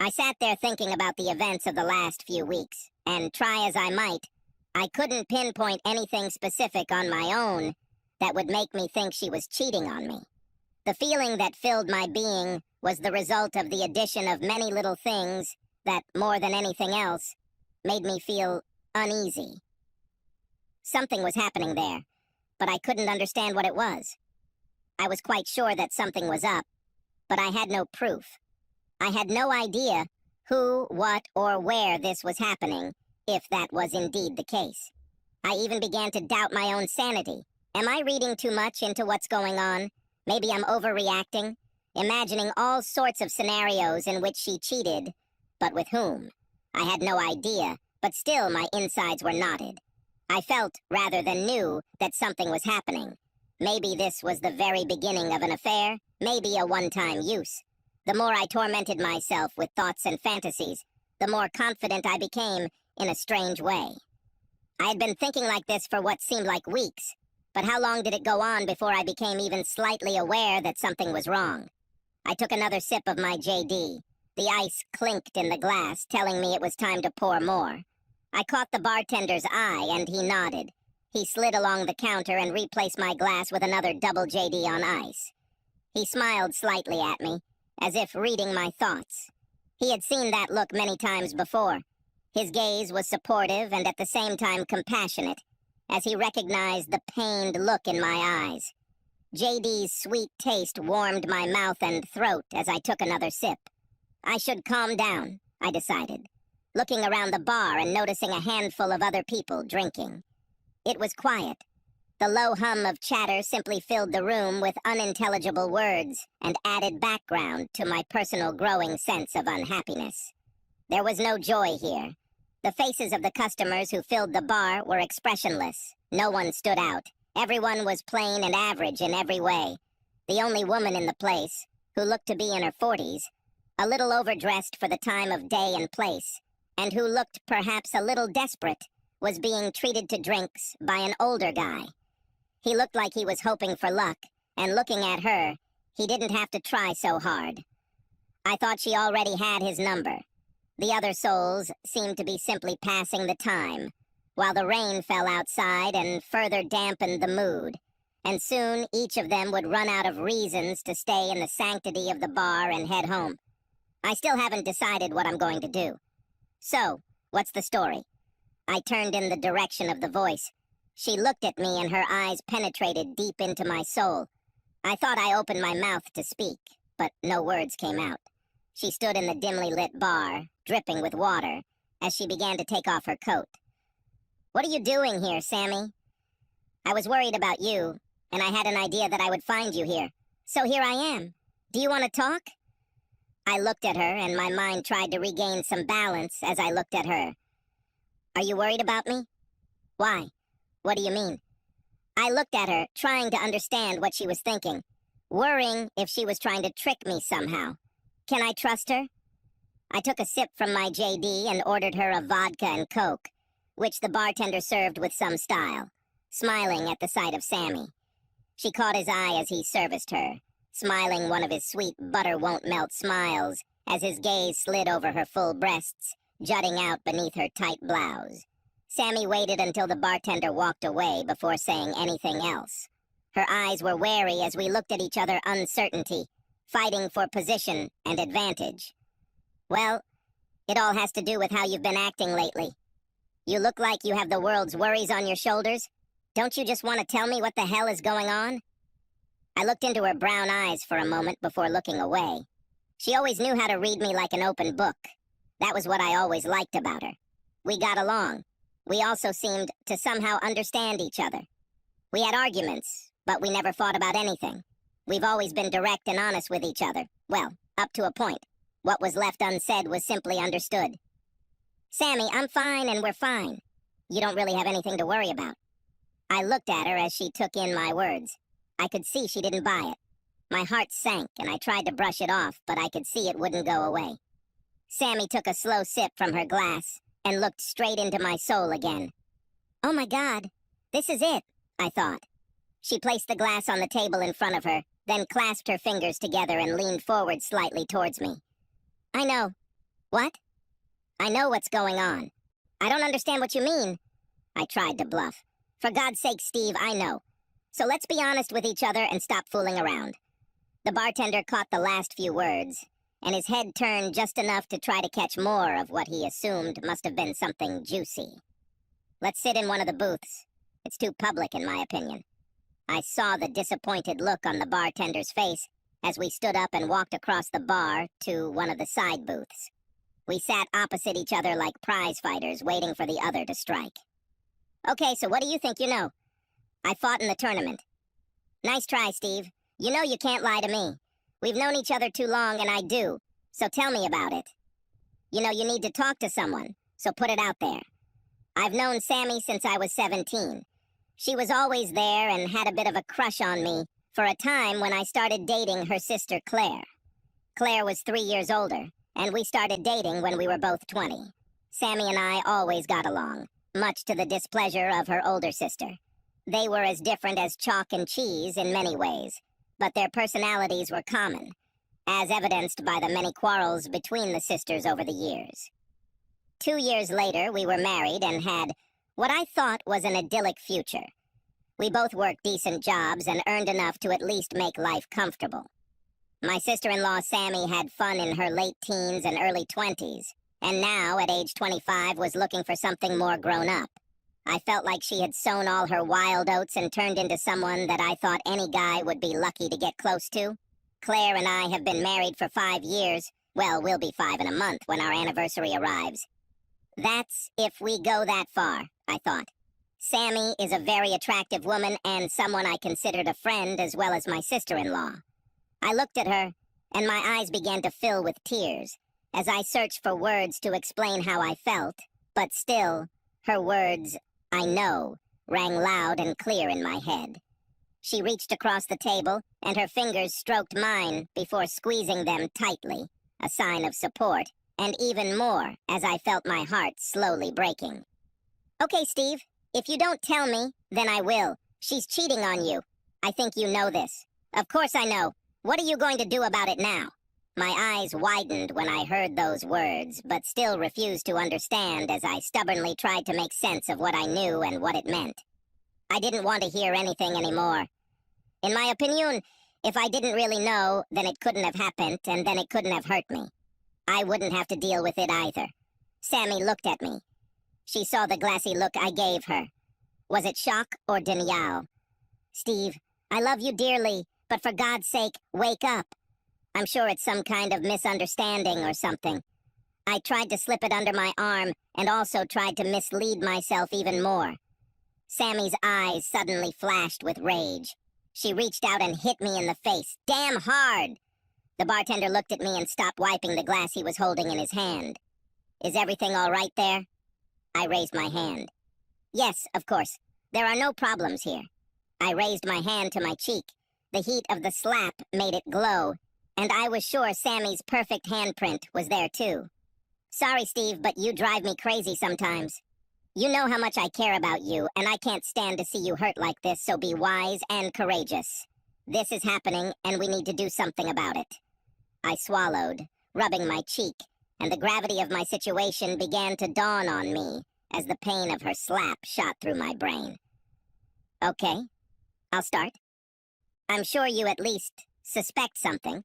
I sat there thinking about the events of the last few weeks, and try as I might, I couldn't pinpoint anything specific on my own that would make me think she was cheating on me. The feeling that filled my being was the result of the addition of many little things that, more than anything else, made me feel uneasy. Something was happening there, but I couldn't understand what it was. I was quite sure that something was up, but I had no proof. I had no idea who, what, or where this was happening, if that was indeed the case. I even began to doubt my own sanity. Am I reading too much into what's going on? Maybe I'm overreacting, imagining all sorts of scenarios in which she cheated, but with whom? I had no idea, but still my insides were knotted. I felt, rather than knew, that something was happening. Maybe this was the very beginning of an affair, maybe a one-time use. The more I tormented myself with thoughts and fantasies, the more confident I became in a strange way. I had been thinking like this for what seemed like weeks, but how long did it go on before I became even slightly aware that something was wrong? I took another sip of my JD. The ice clinked in the glass, telling me it was time to pour more. I caught the bartender's eye, and he nodded. He slid along the counter and replaced my glass with another double JD on ice. He smiled slightly at me, as if reading my thoughts. He had seen that look many times before. His gaze was supportive and at the same time compassionate, as he recognized the pained look in my eyes. JD's sweet taste warmed my mouth and throat as I took another sip. I should calm down, I decided, looking around the bar and noticing a handful of other people drinking. It was quiet. The low hum of chatter simply filled the room with unintelligible words and added background to my personal growing sense of unhappiness. There was no joy here. The faces of the customers who filled the bar were expressionless. No one stood out. Everyone was plain and average in every way. The only woman in the place, who looked to be in her 40s, a little overdressed for the time of day and place, and who looked perhaps a little desperate, was being treated to drinks by an older guy. He looked like he was hoping for luck, and looking at her, he didn't have to try so hard. I thought she already had his number. The other souls seemed to be simply passing the time, while the rain fell outside and further dampened the mood, and soon each of them would run out of reasons to stay in the sanctity of the bar and head home. I still haven't decided what I'm going to do. So, what's the story? I turned in the direction of the voice. She looked at me and her eyes penetrated deep into my soul. I thought I opened my mouth to speak, but no words came out. She stood in the dimly lit bar, dripping with water, as she began to take off her coat. "What are you doing here, Sammy?" "I was worried about you, and I had an idea that I would find you here. So here I am. Do you want to talk?" I looked at her, and my mind tried to regain some balance as I looked at her. "Are you worried about me?" "Why? What do you mean?" I looked at her, trying to understand what she was thinking, worrying if she was trying to trick me somehow. Can I trust her? I took a sip from my JD and ordered her a vodka and Coke, which the bartender served with some style, smiling at the sight of Sammy. She caught his eye as he serviced her, smiling one of his sweet butter-won't-melt smiles as his gaze slid over her full breasts, jutting out beneath her tight blouse. Sammy waited until the bartender walked away before saying anything else. Her eyes were wary as we looked at each other, uncertainty, fighting for position and advantage. "Well, it all has to do with how you've been acting lately. You look like you have the world's worries on your shoulders. Don't you just want to tell me what the hell is going on?" I looked into her brown eyes for a moment before looking away. She always knew how to read me like an open book. That was what I always liked about her. We got along. We also seemed to somehow understand each other. We had arguments, but we never fought about anything. We've always been direct and honest with each other. Well, up to a point. What was left unsaid was simply understood. "Sammy, I'm fine and we're fine. You don't really have anything to worry about." I looked at her as she took in my words. I could see she didn't buy it. My heart sank and I tried to brush it off, but I could see it wouldn't go away. Sammy took a slow sip from her glass and looked straight into my soul again. "Oh my God, this is it," I thought. She placed the glass on the table in front of her, then clasped her fingers together and leaned forward slightly towards me. "I know. What? I know what's going on. I don't understand what you mean. I tried to bluff. For God's sake, Steve, I know. So let's be honest with each other and stop fooling around. The bartender caught the last few words, and his head turned just enough to try to catch more of what he assumed must have been something juicy. Let's sit in one of the booths. It's too public, in my opinion. I saw the disappointed look on the bartender's face as we stood up and walked across the bar to one of the side booths. We sat opposite each other like prize fighters waiting for the other to strike. Okay, so what do you think you know? I fought in the tournament. Nice try, Steve. You know you can't lie to me. We've known each other too long, and I do. So tell me about it. You know you need to talk to someone, so put it out there. I've known Sammy since I was 17. She was always there and had a bit of a crush on me for a time when I started dating her sister Claire. Claire was 3 years older, and we started dating when we were both 20. Sammy and I always got along, much to the displeasure of her older sister. They were as different as chalk and cheese in many ways, but their personalities were common, as evidenced by the many quarrels between the sisters over the years. 2 years later, we were married and had what I thought was an idyllic future. We both worked decent jobs and earned enough to at least make life comfortable. My sister-in-law Sammy had fun in her late teens and early 20s, and now, at age 25, was looking for something more grown up. I felt like she had sown all her wild oats and turned into someone that I thought any guy would be lucky to get close to. Claire and I have been married for 5 years. Well, we'll be 5 in a month when our anniversary arrives. That's if we go that far, I thought. Sammy is a very attractive woman and someone I considered a friend as well as my sister-in-law. I looked at her, and my eyes began to fill with tears as I searched for words to explain how I felt, but still, her words, "I know," rang loud and clear in my head. She reached across the table, and her fingers stroked mine before squeezing them tightly, a sign of support, and even more as I felt my heart slowly breaking. "Okay, Steve, if you don't tell me, then I will. She's cheating on you. I think you know this." "Of course I know. What are you going to do about it now?" My eyes widened when I heard those words, but still refused to understand as I stubbornly tried to make sense of what I knew and what it meant. I didn't want to hear anything anymore. In my opinion, if I didn't really know, then it couldn't have happened, and then it couldn't have hurt me. I wouldn't have to deal with it either. Sammy looked at me. She saw the glassy look I gave her. Was it shock or denial? "Steve, I love you dearly, but for God's sake, wake up." I'm sure it's some kind of misunderstanding or something. I tried to slip it under my arm and also tried to mislead myself even more. Sammy's eyes suddenly flashed with rage. She reached out and hit me in the face, damn hard. The bartender looked at me and stopped wiping the glass he was holding in his hand. "Is everything all right there?" I raised my hand. "Yes, of course. There are no problems here." I raised my hand to my cheek. The heat of the slap made it glow, and I was sure Sammy's perfect handprint was there too. "Sorry, Steve, but you drive me crazy sometimes. You know how much I care about you, and I can't stand to see you hurt like this, so be wise and courageous. This is happening, and we need to do something about it." I swallowed, rubbing my cheek, and the gravity of my situation began to dawn on me as the pain of her slap shot through my brain. "Okay, I'll start. I'm sure you at least suspect something,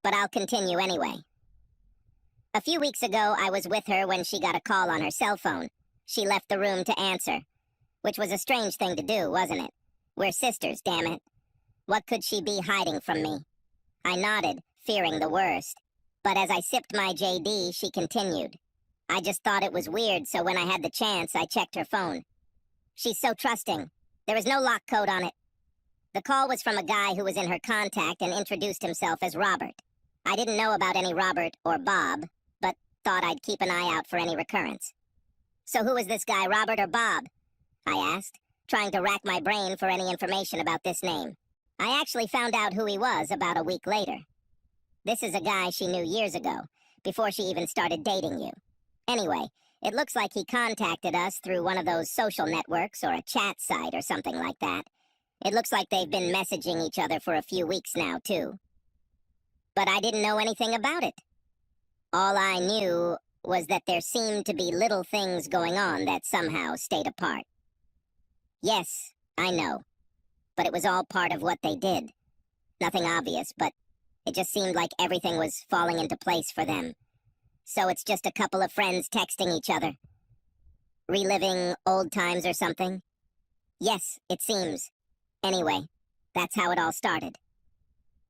but I'll continue anyway. A few weeks ago, I was with her when she got a call on her cell phone. She left the room to answer, which was a strange thing to do, wasn't it? We're sisters, damn it. What could she be hiding from me? I nodded, fearing the worst. But as I sipped my JD, she continued. I just thought it was weird, so when I had the chance, I checked her phone. She's so trusting. There was no lock code on it. The call was from a guy who was in her contact and introduced himself as Robert. I didn't know about any Robert or Bob, but thought I'd keep an eye out for any recurrence. "So who is this guy, Robert or Bob?" I asked, trying to rack my brain for any information about this name. I actually found out who he was about a week later. "This is a guy she knew years ago, before she even started dating you. Anyway, it looks like he contacted us through one of those social networks or a chat site or something like that. It looks like they've been messaging each other for a few weeks now, too. But I didn't know anything about it." All I knew was that there seemed to be little things going on that somehow stayed apart. Yes, I know, but it was all part of what they did. Nothing obvious, but it just seemed like everything was falling into place for them. So it's just a couple of friends texting each other. Reliving old times or something? Yes, it seems. Anyway, that's how it all started.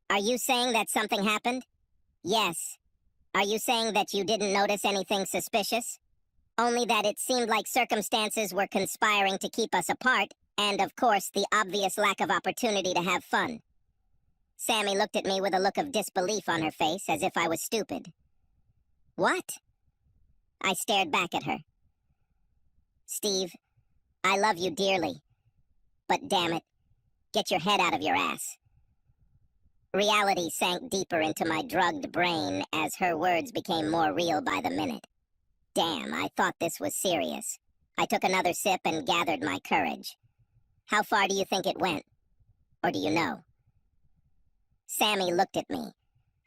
Are you saying that something happened? Yes. Are you saying that you didn't notice anything suspicious? Only that it seemed like circumstances were conspiring to keep us apart, and of course the obvious lack of opportunity to have fun. Sammy looked at me with a look of disbelief on her face, as if I was stupid. What? I stared back at her. Steve, I love you dearly, but damn it, get your head out of your ass. Reality sank deeper into my drugged brain as her words became more real by the minute. Damn, I thought this was serious. I took another sip and gathered my courage. How far do you think it went? Or do you know? Sammy looked at me.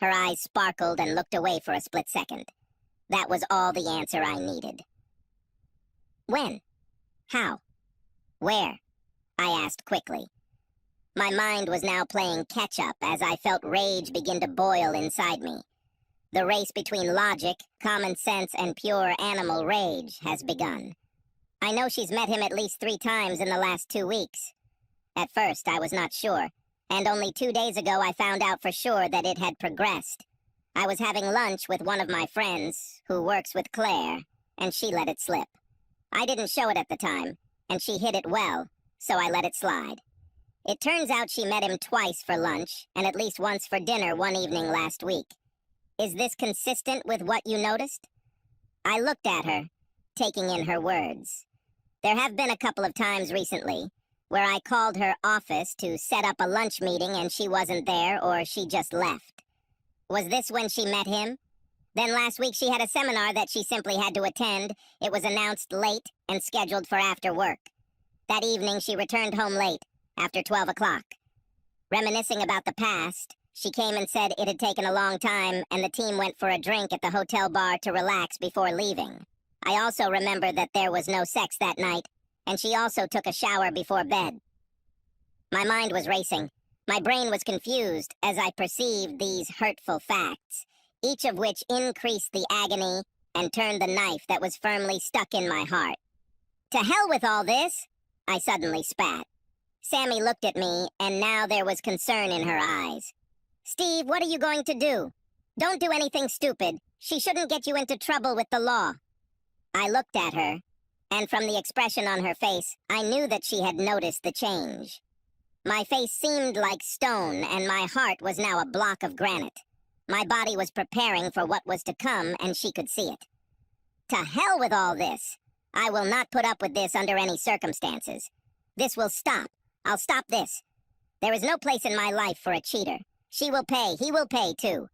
Her eyes sparkled and looked away for a split second. That was all the answer I needed. When? How? Where? I asked quickly. My mind was now playing catch-up as I felt rage begin to boil inside me. The race between logic, common sense, and pure animal rage has begun. I know she's met him at least 3 times in the last 2 weeks. At first, I was not sure, and only 2 days ago I found out for sure that it had progressed. I was having lunch with one of my friends, who works with Claire, and she let it slip. I didn't show it at the time, and she hid it well, so I let it slide. It turns out she met him twice for lunch, and at least once for dinner one evening last week. Is this consistent with what you noticed? I looked at her, taking in her words. There have been a couple of times recently where I called her office to set up a lunch meeting and she wasn't there or she just left. Was this when she met him? Then last week she had a seminar that she simply had to attend. It was announced late and scheduled for after work. That evening she returned home late, after 12 o'clock. Reminiscing about the past, she came and said it had taken a long time and the team went for a drink at the hotel bar to relax before leaving. I also remember that there was no sex that night, and she also took a shower before bed. My mind was racing. My brain was confused as I perceived these hurtful facts, each of which increased the agony and turned the knife that was firmly stuck in my heart. To hell with all this! I suddenly spat. Sammy looked at me, and now there was concern in her eyes. Steve, what are you going to do? Don't do anything stupid. She shouldn't get you into trouble with the law. I looked at her, and from the expression on her face, I knew that she had noticed the change. My face seemed like stone, and my heart was now a block of granite. My body was preparing for what was to come, and she could see it. To hell with all this! I will not put up with this under any circumstances. This will stop. I'll stop this. There is no place in my life for a cheater. She will pay. He will pay, too.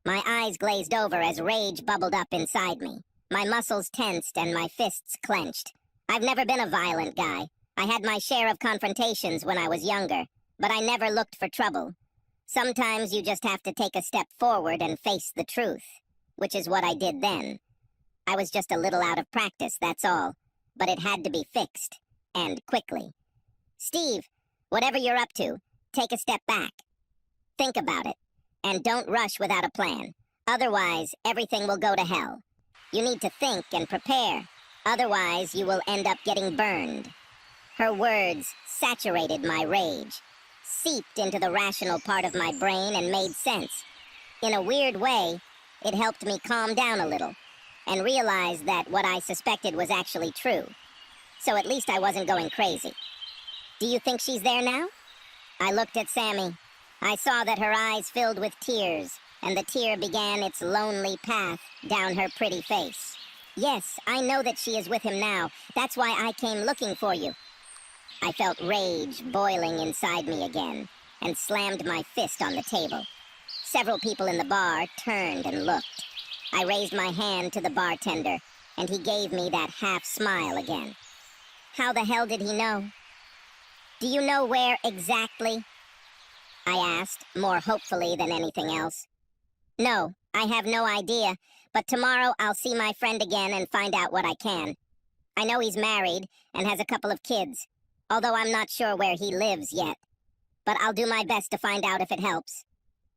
My eyes glazed over as rage bubbled up inside me. My muscles tensed and my fists clenched. I've never been a violent guy. I had my share of confrontations when I was younger, but I never looked for trouble. Sometimes you just have to take a step forward and face the truth, which is what I did then. I was just a little out of practice, that's all, but it had to be fixed, and quickly. Steve, whatever you're up to, take a step back. Think about it, and don't rush without a plan. Otherwise, everything will go to hell. You need to think and prepare. Otherwise, you will end up getting burned. Her words saturated my rage, seeped into the rational part of my brain and made sense. In a weird way, it helped me calm down a little and realize that what I suspected was actually true. So at least I wasn't going crazy. Do you think she's there now? I looked at Sammy. I saw that her eyes filled with tears, and the tear began its lonely path down her pretty face. Yes, I know that she is with him now. That's why I came looking for you. I felt rage boiling inside me again, and slammed my fist on the table. Several people in the bar turned and looked. I raised my hand to the bartender, and he gave me that half-smile again. How the hell did he know? Do you know where exactly? I asked, more hopefully than anything else. No, I have no idea, but tomorrow I'll see my friend again and find out what I can. I know he's married and has a couple of kids, although I'm not sure where he lives yet. But I'll do my best to find out if it helps.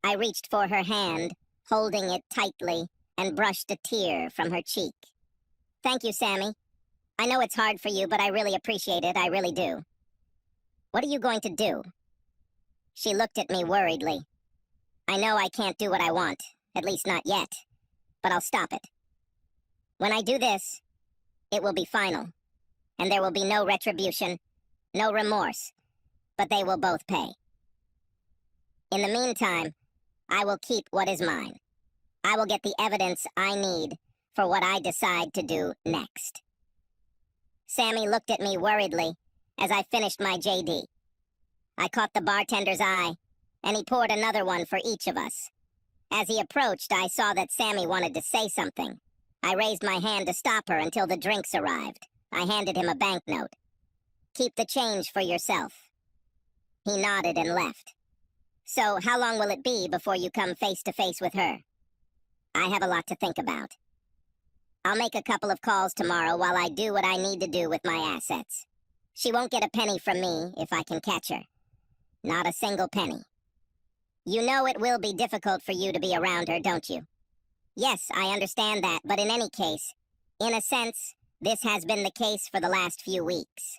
I reached for her hand, holding it tightly, and brushed a tear from her cheek. Thank you, Sammy. I know it's hard for you, but I really appreciate it, I really do. What are you going to do? She looked at me worriedly. I know I can't do what I want, at least not yet, but I'll stop it. When I do this, it will be final, and there will be no retribution, no remorse, but they will both pay. In the meantime, I will keep what is mine. I will get the evidence I need for what I decide to do next. Sammy looked at me worriedly as I finished my JD. I caught the bartender's eye, and he poured another one for each of us. As he approached, I saw that Sammy wanted to say something. I raised my hand to stop her until the drinks arrived. I handed him a banknote. Keep the change for yourself. He nodded and left. So, how long will it be before you come face to face with her? I have a lot to think about. I'll make a couple of calls tomorrow while I do what I need to do with my assets. She won't get a penny from me if I can catch her. Not a single penny. You know it will be difficult for you to be around her, don't you? Yes, I understand that, but in any case, in a sense, this has been the case for the last few weeks.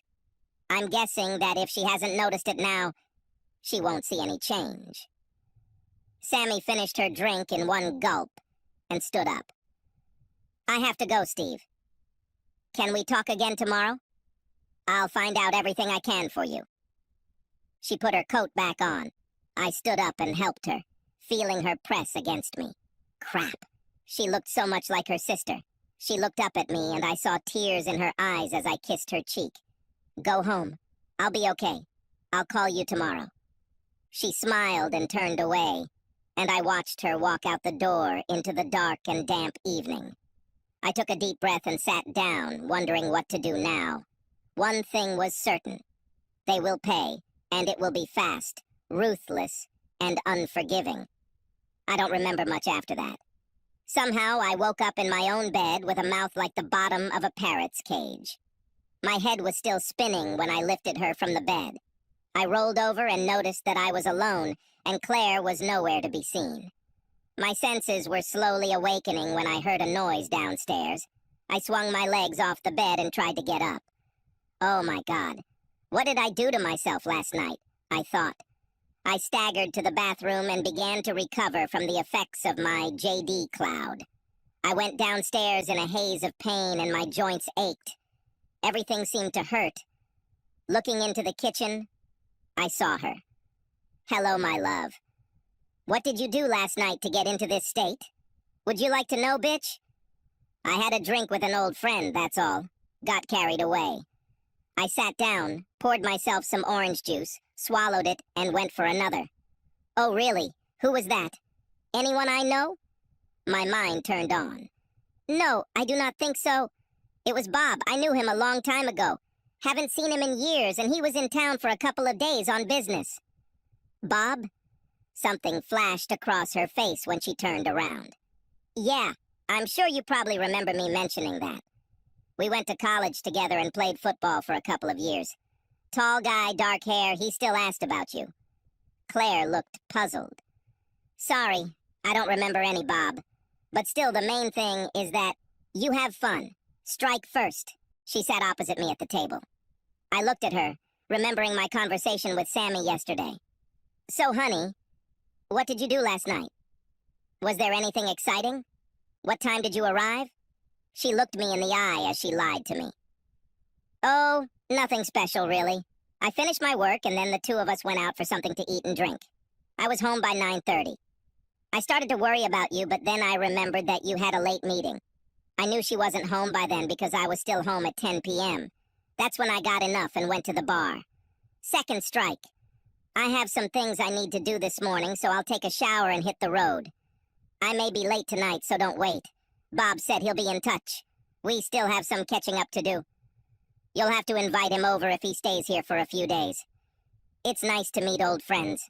I'm guessing that if she hasn't noticed it now, she won't see any change. Sammy finished her drink in one gulp and stood up. I have to go, Steve. Can we talk again tomorrow? I'll find out everything I can for you. She put her coat back on. I stood up and helped her, feeling her press against me. Crap. She looked so much like her sister. She looked up at me, and I saw tears in her eyes as I kissed her cheek. Go home. I'll be okay. I'll call you tomorrow. She smiled and turned away, and I watched her walk out the door into the dark and damp evening. I took a deep breath and sat down, wondering what to do now. One thing was certain. They will pay, and it will be fast, ruthless, and unforgiving. I don't remember much after that. Somehow I woke up in my own bed with a mouth like the bottom of a parrot's cage. My head was still spinning when I lifted her from the bed. I rolled over and noticed that I was alone, and Claire was nowhere to be seen. My senses were slowly awakening when I heard a noise downstairs. I swung my legs off the bed and tried to get up. Oh my God, what did I do to myself last night? I thought. I staggered to the bathroom and began to recover from the effects of my JD cloud. I went downstairs in a haze of pain and my joints ached. Everything seemed to hurt. Looking into the kitchen, I saw her. Hello, my love. What did you do last night to get into this state? Would you like to know, bitch? I had a drink with an old friend, that's all. Got carried away. I sat down, poured myself some orange juice, swallowed it, and went for another. Oh, really? Who was that? Anyone I know? My mind turned on. No, I do not think so. It was Bob. I knew him a long time ago. Haven't seen him in years, and he was in town for a couple of days on business. Bob? Something flashed across her face when she turned around. Yeah, I'm sure you probably remember me mentioning that. We went to college together and played football for a couple of years. Tall guy, dark hair, he still asked about you. Claire looked puzzled. Sorry, I don't remember any Bob. But still, the main thing is that you have fun. Strike first. She sat opposite me at the table. I looked at her, remembering my conversation with Sammy yesterday. So, honey, what did you do last night? Was there anything exciting? What time did you arrive? She looked me in the eye as she lied to me. Oh, nothing special, really. I finished my work, and then the two of us went out for something to eat and drink. I was home by 9:30. I started to worry about you, but then I remembered that you had a late meeting. I knew she wasn't home by then because I was still home at 10 p.m. That's when I got enough and went to the bar. Second strike. I have some things I need to do this morning, so I'll take a shower and hit the road. I may be late tonight, so don't wait. Bob said he'll be in touch. We still have some catching up to do. You'll have to invite him over if he stays here for a few days. It's nice to meet old friends.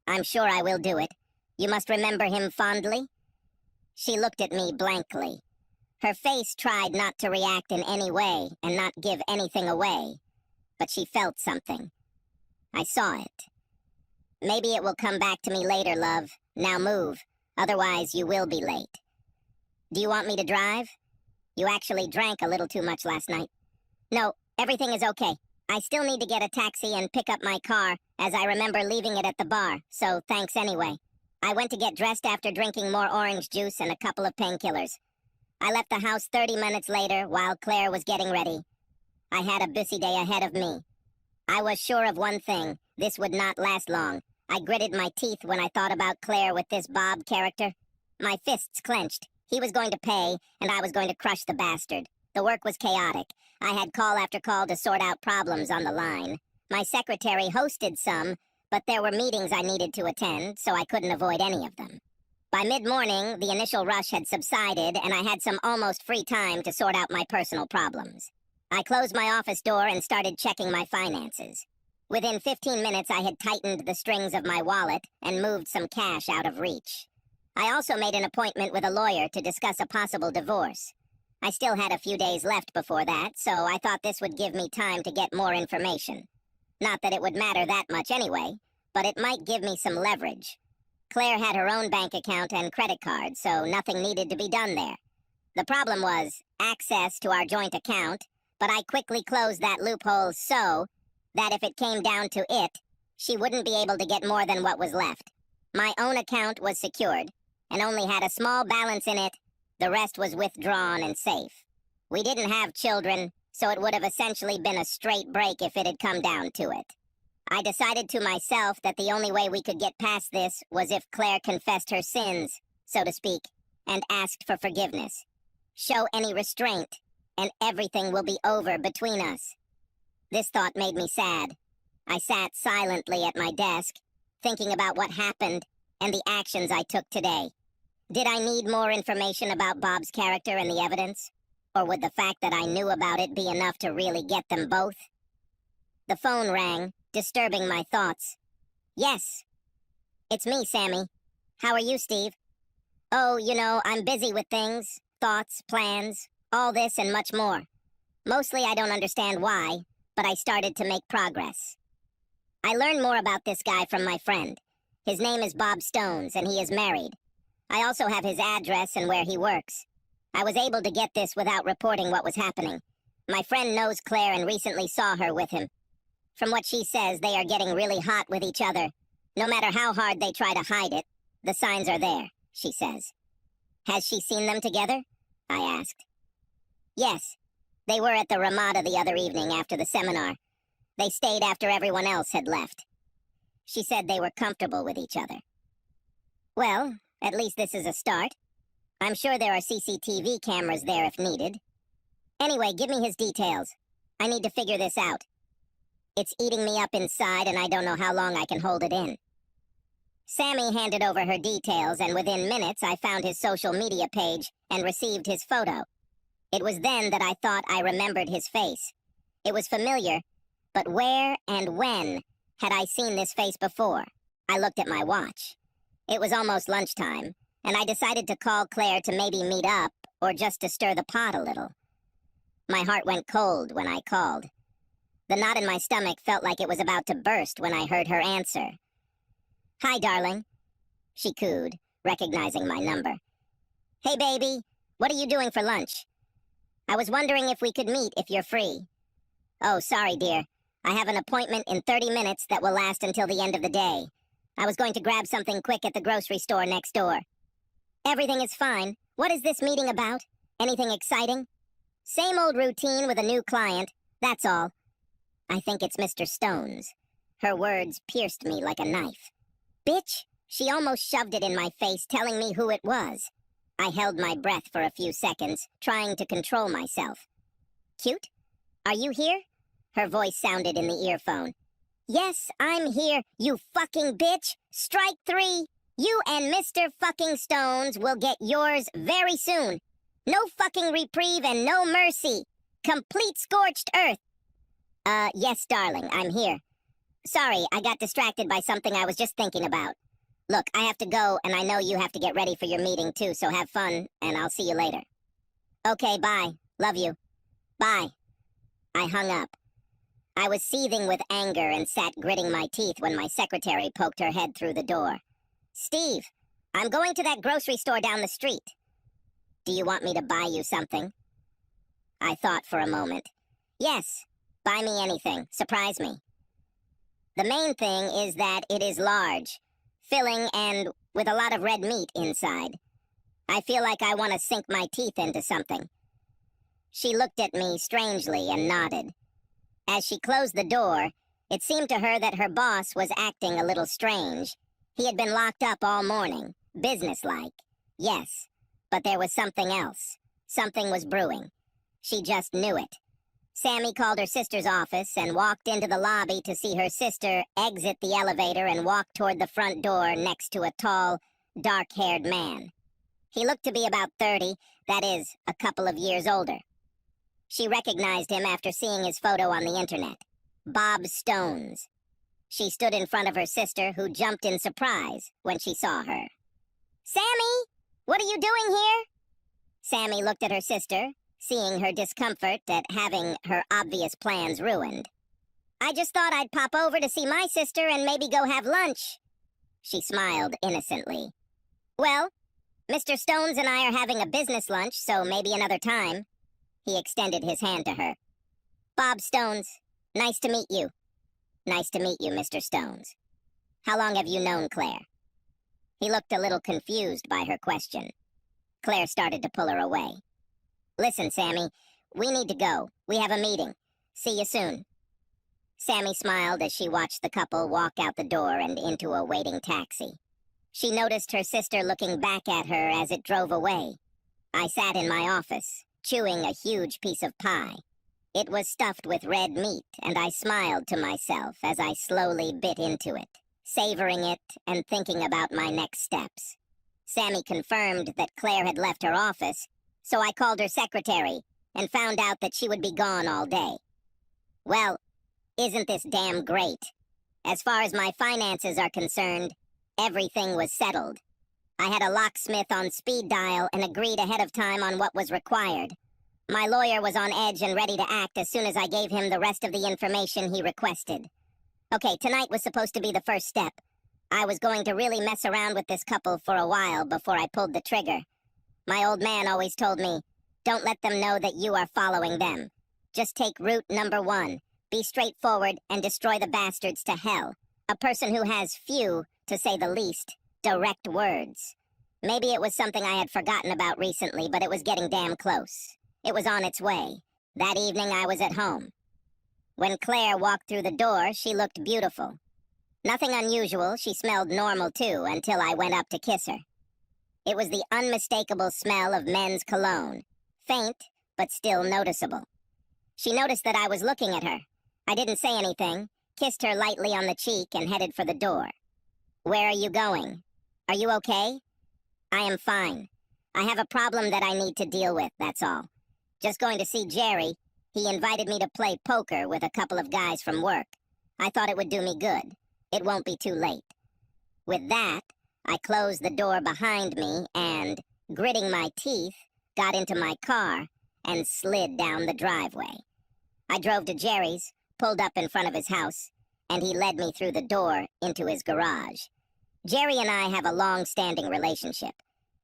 I'm sure I will do it. You must remember him fondly? She looked at me blankly. Her face tried not to react in any way and not give anything away, but she felt something. I saw it. Maybe it will come back to me later, love. Now move, otherwise you will be late. Do you want me to drive? You actually drank a little too much last night. No, everything is okay. I still need to get a taxi and pick up my car, as I remember leaving it at the bar, so thanks anyway. I went to get dressed after drinking more orange juice and a couple of painkillers. I left the house 30 minutes later while Claire was getting ready. I had a busy day ahead of me. I was sure of one thing. This would not last long. I gritted my teeth when I thought about Claire with this Bob character. My fists clenched. He was going to pay, and I was going to crush the bastard. The work was chaotic. I had call after call to sort out problems on the line. My secretary hosted some, but there were meetings I needed to attend, so I couldn't avoid any of them. By mid-morning, the initial rush had subsided, and I had some almost free time to sort out my personal problems. I closed my office door and started checking my finances. Within 15 minutes, I had tightened the strings of my wallet and moved some cash out of reach. I also made an appointment with a lawyer to discuss a possible divorce. I still had a few days left before that, so I thought this would give me time to get more information. Not that it would matter that much anyway, but it might give me some leverage. Claire had her own bank account and credit card, so nothing needed to be done there. The problem was access to our joint account, but I quickly closed that loophole so that if it came down to it, she wouldn't be able to get more than what was left. My own account was secured, and only had a small balance in it. The rest was withdrawn and safe. We didn't have children, so it would have essentially been a straight break if it had come down to it. I decided to myself that the only way we could get past this was if Claire confessed her sins, so to speak, and asked for forgiveness. Show any restraint, and everything will be over between us. This thought made me sad. I sat silently at my desk, thinking about what happened and the actions I took today. Did I need more information about Bob's character and the evidence? Or would the fact that I knew about it be enough to really get them both? The phone rang, disturbing my thoughts. Yes. It's me, Sammy. How are you, Steve? Oh, I'm busy with things, thoughts, plans, all this and much more. Mostly I don't understand why, but I started to make progress. I learned more about this guy from my friend. His name is Bob Stones, and he is married. I also have his address and where he works. I was able to get this without reporting what was happening. My friend knows Claire and recently saw her with him. From what she says, they are getting really hot with each other. No matter how hard they try to hide it, the signs are there, she says. Has she seen them together? I asked. Yes. They were at the Ramada the other evening after the seminar. They stayed after everyone else had left. She said they were comfortable with each other. Well, at least this is a start. I'm sure there are CCTV cameras there if needed. Anyway, give me his details. I need to figure this out. It's eating me up inside, and I don't know how long I can hold it in. Sammy handed over her details, and within minutes I found his social media page and received his photo. It was then that I thought I remembered his face. It was familiar, but where and when had I seen this face before? I looked at my watch. It was almost lunchtime, and I decided to call Claire to maybe meet up, or just to stir the pot a little. My heart went cold when I called. The knot in my stomach felt like it was about to burst when I heard her answer. Hi, darling, she cooed, recognizing my number. Hey, baby, what are you doing for lunch? I was wondering if we could meet if you're free. Oh, sorry, dear. I have an appointment in 30 minutes that will last until the end of the day. I was going to grab something quick at the grocery store next door. Everything is fine. What is this meeting about? Anything exciting? Same old routine with a new client, that's all. I think it's Mr. Stones. Her words pierced me like a knife. Bitch! She almost shoved it in my face, telling me who it was. I held my breath for a few seconds, trying to control myself. Cute? Are you here? Her voice sounded in the earphone. Yes, I'm here, you fucking bitch! Strike 3! You and Mr. fucking Stones will get yours very soon. No fucking reprieve and no mercy. Complete scorched earth. Yes, darling, I'm here. Sorry, I got distracted by something I was just thinking about. Look, I have to go, and I know you have to get ready for your meeting too, so have fun, and I'll see you later. Okay, bye. Love you. Bye. I hung up. I was seething with anger and sat gritting my teeth when my secretary poked her head through the door. Steve, I'm going to that grocery store down the street. Do you want me to buy you something? I thought for a moment. Yes, buy me anything. Surprise me. The main thing is that it is large, filling, and with a lot of red meat inside. I feel like I want to sink my teeth into something. She looked at me strangely and nodded. As she closed the door, it seemed to her that her boss was acting a little strange. He had been locked up all morning, businesslike. Yes, but there was something else. Something was brewing. She just knew it. Sammy called her sister's office and walked into the lobby to see her sister exit the elevator and walk toward the front door next to a tall, dark-haired man. He looked to be about 30, that is, a couple of years older. She recognized him after seeing his photo on the internet. Bob Stones. She stood in front of her sister, who jumped in surprise when she saw her. Sammy, what are you doing here? Sammy looked at her sister, seeing her discomfort at having her obvious plans ruined. I just thought I'd pop over to see my sister and maybe go have lunch. She smiled innocently. Well, Mr. Stones and I are having a business lunch, so maybe another time. He extended his hand to her. Bob Stones, nice to meet you. Nice to meet you, Mr. Stones. How long have you known Claire? He looked a little confused by her question. Claire started to pull her away. Listen, Sammy, we need to go. We have a meeting. See you soon. Sammy smiled as she watched the couple walk out the door and into a waiting taxi. She noticed her sister looking back at her as it drove away. I sat in my office, chewing a huge piece of pie. It was stuffed with red meat, and I smiled to myself as I slowly bit into it, savoring it and thinking about my next steps. Sammy confirmed that Claire had left her office, so I called her secretary and found out that she would be gone all day. Well, isn't this damn great? As far as my finances are concerned, everything was settled. I had a locksmith on speed dial and agreed ahead of time on what was required. My lawyer was on edge and ready to act as soon as I gave him the rest of the information he requested. Okay, tonight was supposed to be the first step. I was going to really mess around with this couple for a while before I pulled the trigger. My old man always told me, don't let them know that you are following them. Just take route number 1. Be straightforward and destroy the bastards to hell. A person who has few, to say the least, direct words. Maybe it was something I had forgotten about recently, but it was getting damn close. It was on its way. That evening I was at home. When Claire walked through the door, she looked beautiful. Nothing unusual, she smelled normal too, until I went up to kiss her. It was the unmistakable smell of men's cologne. Faint, but still noticeable. She noticed that I was looking at her. I didn't say anything, kissed her lightly on the cheek, and headed for the door. Where are you going? Are you okay? I am fine. I have a problem that I need to deal with, that's all. Just going to see Jerry. He invited me to play poker with a couple of guys from work. I thought it would do me good. It won't be too late. With that, I closed the door behind me and, gritting my teeth, got into my car and slid down the driveway. I drove to Jerry's, pulled up in front of his house, and he led me through the door into his garage. Jerry and I have a long-standing relationship.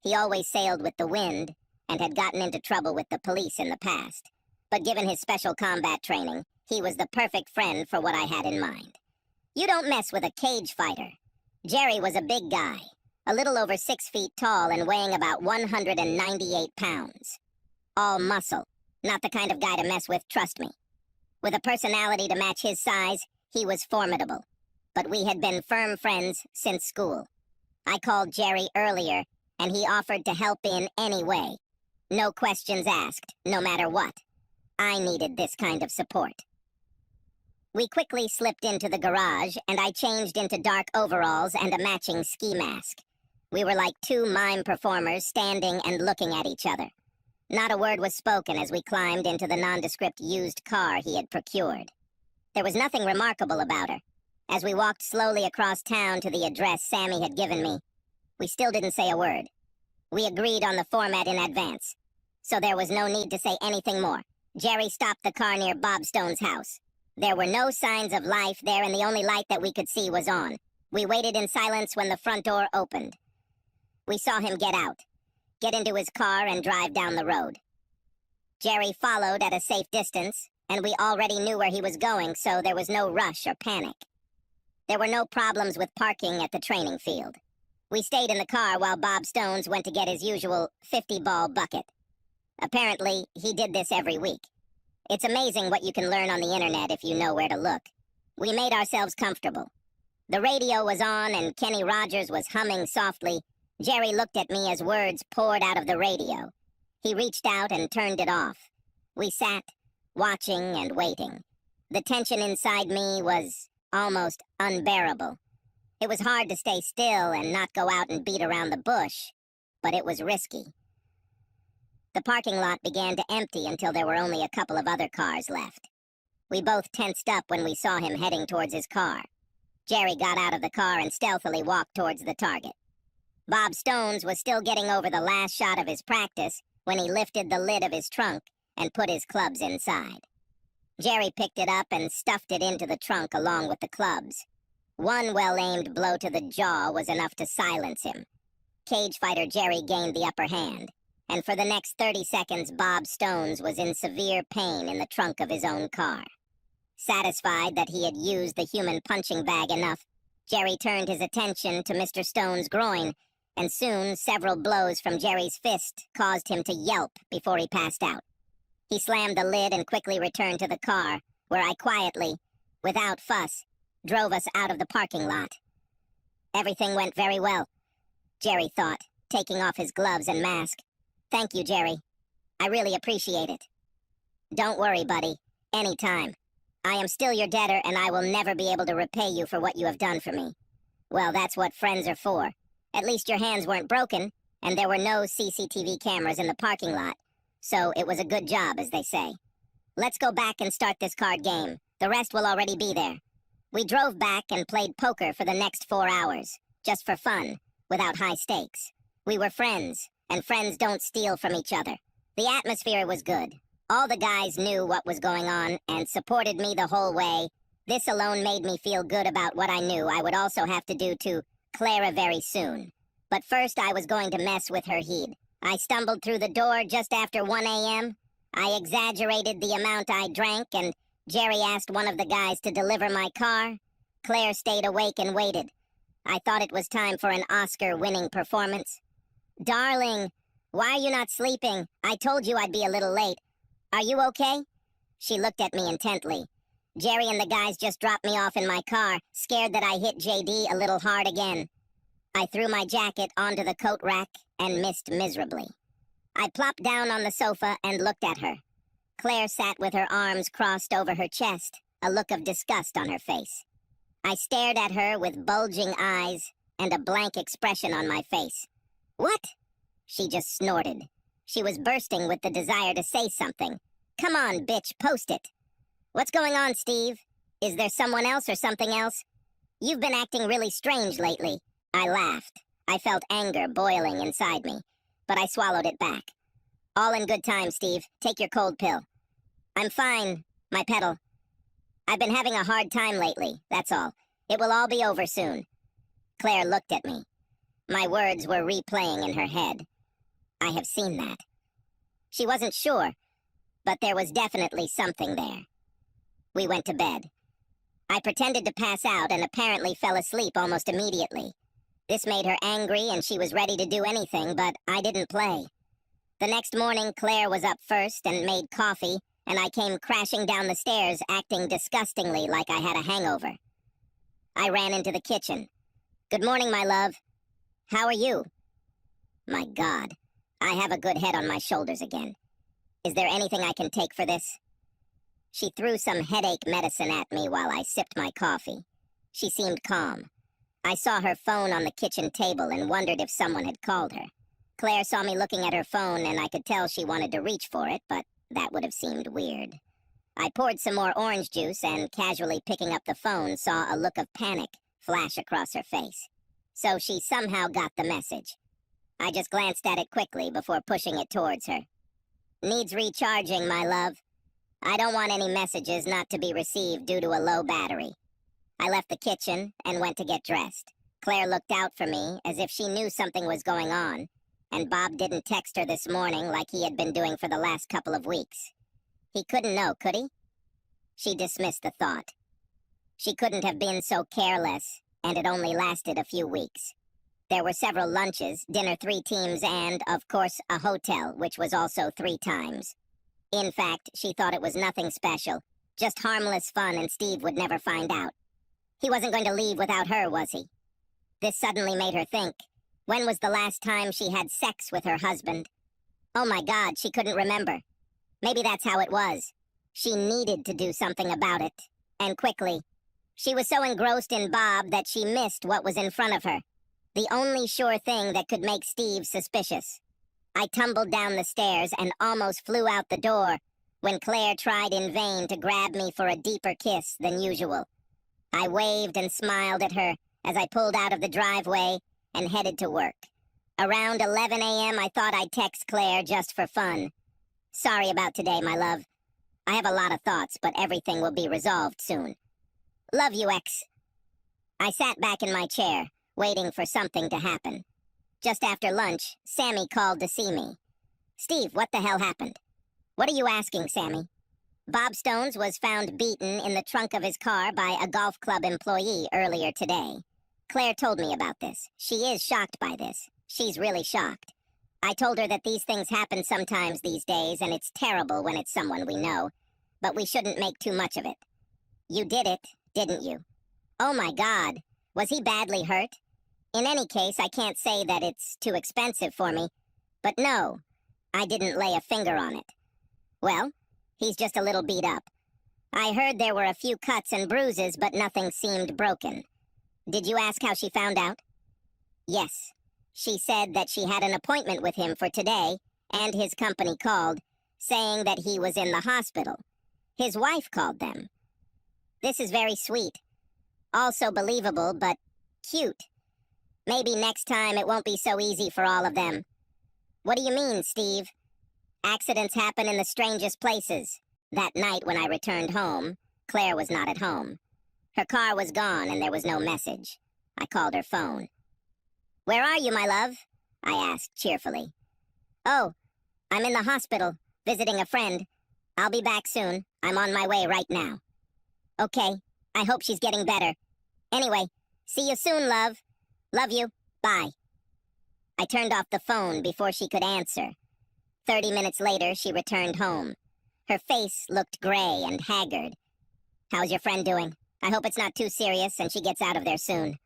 He always sailed with the wind and had gotten into trouble with the police in the past. But given his special combat training, he was the perfect friend for what I had in mind. You don't mess with a cage fighter. Jerry was a big guy, a little over 6 feet tall and weighing about 198 pounds. All muscle, not the kind of guy to mess with, trust me. With a personality to match his size, he was formidable. But we had been firm friends since school. I called Jerry earlier, and he offered to help in any way. No questions asked, no matter what. I needed this kind of support. We quickly slipped into the garage, and I changed into dark overalls and a matching ski mask. We were like two mime performers standing and looking at each other. Not a word was spoken as we climbed into the nondescript used car he had procured. There was nothing remarkable about her. As we walked slowly across town to the address Sammy had given me, we still didn't say a word. We agreed on the format in advance, so there was no need to say anything more. Jerry stopped the car near Bob Stone's house. There were no signs of life there, and the only light that we could see was on. We waited in silence when the front door opened. We saw him get out, get into his car, and drive down the road. Jerry followed at a safe distance, and we already knew where he was going, so there was no rush or panic. There were no problems with parking at the training field. We stayed in the car while Bob Stones went to get his usual 50-ball bucket. Apparently, he did this every week. It's amazing what you can learn on the internet if you know where to look. We made ourselves comfortable. The radio was on and Kenny Rogers was humming softly. Jerry looked at me as words poured out of the radio. He reached out and turned it off. We sat, watching and waiting. The tension inside me was almost unbearable. It was hard to stay still and not go out and beat around the bush, but it was risky. The parking lot began to empty until there were only a couple of other cars left. We both tensed up when we saw him heading towards his car. Jerry got out of the car and stealthily walked towards the target. Bob Stones was still getting over the last shot of his practice when he lifted the lid of his trunk and put his clubs inside. Jerry picked it up and stuffed it into the trunk along with the clubs. One well-aimed blow to the jaw was enough to silence him. Cage fighter Jerry gained the upper hand, and for the next 30 seconds Bob Stones was in severe pain in the trunk of his own car. Satisfied that he had used the human punching bag enough, Jerry turned his attention to Mr. Stone's groin, and soon several blows from Jerry's fist caused him to yelp before he passed out. He slammed the lid and quickly returned to the car, where I quietly, without fuss, drove us out of the parking lot. Everything went very well, Jerry thought, taking off his gloves and mask. Thank you, Jerry. I really appreciate it. Don't worry, buddy. Anytime. I am still your debtor, and I will never be able to repay you for what you have done for me. Well, that's what friends are for. At least your hands weren't broken, and there were no CCTV cameras in the parking lot. So it was a good job, as they say. Let's go back and start this card game. The rest will already be there. We drove back and played poker for the next 4 hours, just for fun, without high stakes. We were friends, and friends don't steal from each other. The atmosphere was good. All the guys knew what was going on and supported me the whole way. This alone made me feel good about what I knew I would also have to do to Clara very soon. But first I was going to mess with her head. I stumbled through the door just after 1 a.m. I exaggerated the amount I drank, and Jerry asked one of the guys to deliver my car. Claire stayed awake and waited. I thought it was time for an Oscar-winning performance. Darling, why are you not sleeping? I told you I'd be a little late. Are you okay? She looked at me intently. Jerry and the guys just dropped me off in my car, scared that I hit JD a little hard again. I threw my jacket onto the coat rack and missed miserably. I plopped down on the sofa and looked at her. Claire sat with her arms crossed over her chest, a look of disgust on her face. I stared at her with bulging eyes and a blank expression on my face. What? She just snorted. She was bursting with the desire to say something. Come on, bitch, post it. What's going on, Steve? Is there someone else or something else? You've been acting really strange lately. I laughed. I felt anger boiling inside me, but I swallowed it back. All in good time, Steve. Take your cold pill. I'm fine, my pedal. I've been having a hard time lately, that's all. It will all be over soon. Claire looked at me. My words were replaying in her head. I have seen that. She wasn't sure, but there was definitely something there. We went to bed. I pretended to pass out and apparently fell asleep almost immediately. This made her angry and she was ready to do anything, but I didn't play. The next morning, Claire was up first and made coffee, and I came crashing down the stairs, acting disgustingly like I had a hangover. I ran into the kitchen. Good morning, my love. How are you? My God, I have a good head on my shoulders again. Is there anything I can take for this? She threw some headache medicine at me while I sipped my coffee. She seemed calm. I saw her phone on the kitchen table and wondered if someone had called her. Claire saw me looking at her phone and I could tell she wanted to reach for it, but that would have seemed weird. I poured some more orange juice and, casually picking up the phone, saw a look of panic flash across her face. So she somehow got the message. I just glanced at it quickly before pushing it towards her. Needs recharging, my love. I don't want any messages not to be received due to a low battery. I left the kitchen and went to get dressed. Claire looked out for me as if she knew something was going on, and Bob didn't text her this morning like he had been doing for the last couple of weeks. He couldn't know, could he? She dismissed the thought. She couldn't have been so careless, and it only lasted a few weeks. There were several lunches, dinner 3 teams, and, of course, a hotel, which was also 3 times. In fact, she thought it was nothing special, just harmless fun, and Steve would never find out. He wasn't going to leave without her, was he? This suddenly made her think. When was the last time she had sex with her husband? Oh my God, she couldn't remember. Maybe that's how it was. She needed to do something about it, and quickly. She was so engrossed in Bob that she missed what was in front of her. The only sure thing that could make Steve suspicious. I tumbled down the stairs and almost flew out the door when Claire tried in vain to grab me for a deeper kiss than usual. I waved and smiled at her as I pulled out of the driveway and headed to work. Around 11 a.m. I thought I'd text Claire just for fun. Sorry about today, my love. I have a lot of thoughts, but everything will be resolved soon. Love you, X. I sat back in my chair, waiting for something to happen. Just after lunch, Sammy called to see me. Steve, what the hell happened? What are you asking, Sammy? Bob Stones was found beaten in the trunk of his car by a golf club employee earlier today. Claire told me about this. She is shocked by this. She's really shocked. I told her that these things happen sometimes these days, and it's terrible when it's someone we know. But we shouldn't make too much of it. You did it, didn't you? Oh my God. Was he badly hurt? In any case, I can't say that it's too expensive for me. But no, I didn't lay a finger on it. Well, he's just a little beat up. I heard there were a few cuts and bruises, but nothing seemed broken. Did you ask how she found out? Yes. She said that she had an appointment with him for today, and his company called, saying that he was in the hospital. His wife called them. This is very sweet. Also believable, but cute. Maybe next time it won't be so easy for all of them. What do you mean, Steve? Accidents happen in the strangest places. That night when I returned home, Claire was not at home. Her car was gone and there was no message. I called her phone. Where are you, my love? I asked cheerfully. Oh, I'm in the hospital, visiting a friend. I'll be back soon. I'm on my way right now. Okay, I hope she's getting better. Anyway, see you soon, love. Love you. Bye. I turned off the phone before she could answer. 30 minutes later, she returned home. Her face looked gray and haggard. How's your friend doing? I hope it's not too serious and she gets out of there soon.